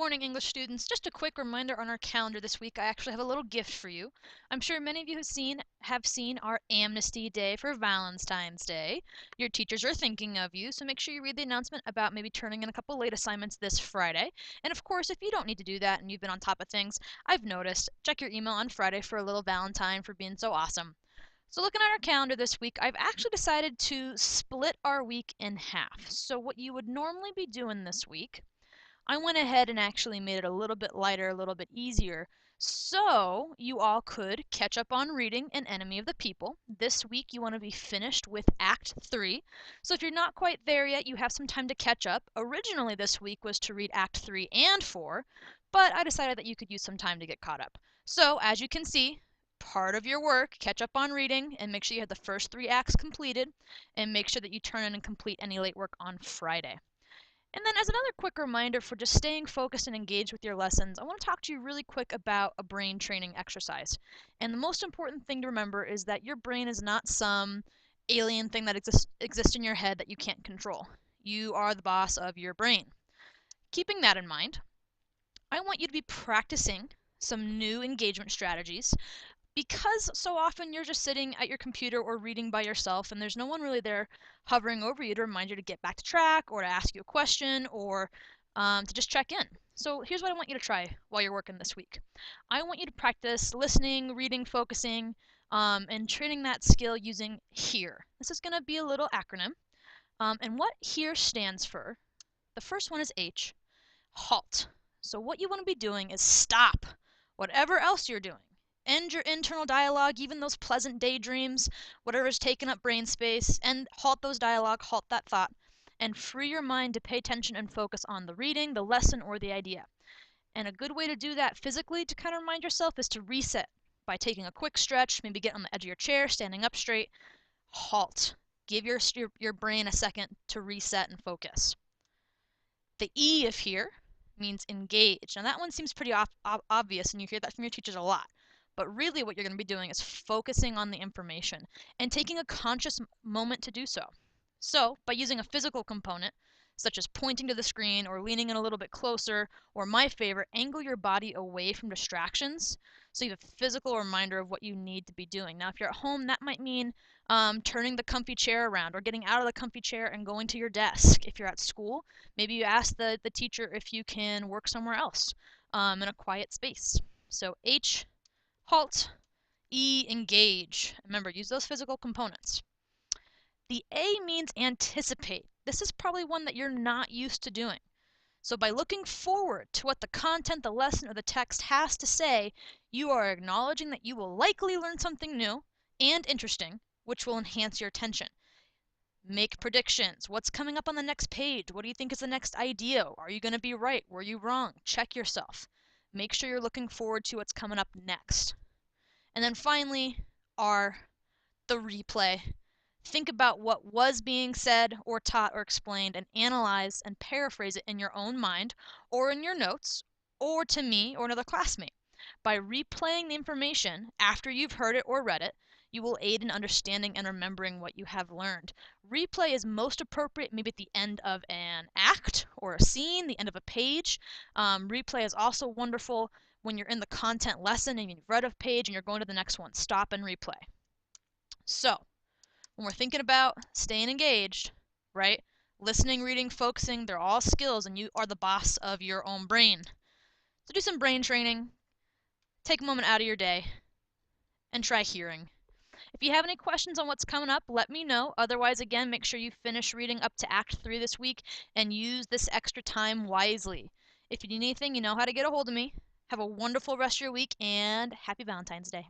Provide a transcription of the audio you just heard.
Morning, English students. Just a quick reminder on our calendar this week, I actually have a little gift for you. I'm sure many of you have seen our Amnesty Day for Valentine's Day. Your teachers are thinking of you, so make sure you read the announcement about maybe turning in a couple late assignments this Friday. And of course, if you don't need to do that and you've been on top of things, I've noticed, check your email on Friday for a little Valentine for being so awesome. So looking at our calendar this week, I've actually decided to split our week in half. So what you would normally be doing this week, I went ahead and actually made it a little bit lighter, a little bit easier, so you all could catch up on reading An Enemy of the People. This week you want to be finished with Act 3. So if you're not quite there yet, you have some time to catch up. Originally this week was to read Act 3 and 4, but I decided that you could use some time to get caught up. So as you can see, part of your work, catch up on reading and make sure you have the first 3 acts completed, and make sure that you turn in and complete any late work on Friday. And then as another quick reminder for just staying focused and engaged with your lessons, I want to talk to you really quick about a brain training exercise. And the most important thing to remember is that your brain is not some alien thing that exists in your head that you can't control. You are the boss of your brain. Keeping that in mind, I want you to be practicing some new engagement strategies because so often you're just sitting at your computer or reading by yourself and there's no one really there hovering over you to remind you to get back to track or to ask you a question or to just check in. So here's what I want you to try while you're working this week. I want you to practice listening, reading, focusing, and training that skill using HEAR. This is going to be a little acronym. And what HEAR stands for, the first one is H, halt. So what you want to be doing is stop whatever else you're doing. End your internal dialogue, even those pleasant daydreams, whatever's taking up brain space, and halt those dialogue, halt that thought, and free your mind to pay attention and focus on the reading, the lesson, or the idea. And a good way to do that physically to kind of remind yourself is to reset by taking a quick stretch, maybe get on the edge of your chair, standing up straight, halt. Give your brain a second to reset and focus. The E of HEAR means engage. Now that one seems pretty obvious and you hear that from your teachers a lot. But really what you're going to be doing is focusing on the information and taking a conscious moment to do so. So by using a physical component, such as pointing to the screen or leaning in a little bit closer, or my favorite, angle your body away from distractions so you have a physical reminder of what you need to be doing. Now if you're at home, that might mean turning the comfy chair around or getting out of the comfy chair and going to your desk. If you're at school, maybe you ask the teacher if you can work somewhere else in a quiet space. So H, halt. E, engage. Remember, use those physical components. The A means anticipate. This is probably one that you're not used to doing. So by looking forward to what the content, the lesson, or the text has to say, you are acknowledging that you will likely learn something new and interesting, which will enhance your attention. Make predictions. What's coming up on the next page? What do you think is the next idea? Are you going to be right? Were you wrong? Check yourself. Make sure you're looking forward to what's coming up next. And then finally, R, the replay. Think about what was being said or taught or explained and analyze and paraphrase it in your own mind or in your notes or to me or another classmate. By replaying the information after you've heard it or read it, you will aid in understanding and remembering what you have learned. Replay is most appropriate maybe at the end of an act or a scene, the end of a page. Replay is also wonderful when you're in the content lesson and you've read a page and you're going to the next one. Stop and replay. So, when we're thinking about staying engaged, right? Listening, reading, focusing, they're all skills and you are the boss of your own brain. So do some brain training, take a moment out of your day, and try hearing. If you have any questions on what's coming up, let me know. Otherwise, again, make sure you finish reading up to Act 3 this week and use this extra time wisely. If you need anything, you know how to get a hold of me. Have a wonderful rest of your week and happy Valentine's Day.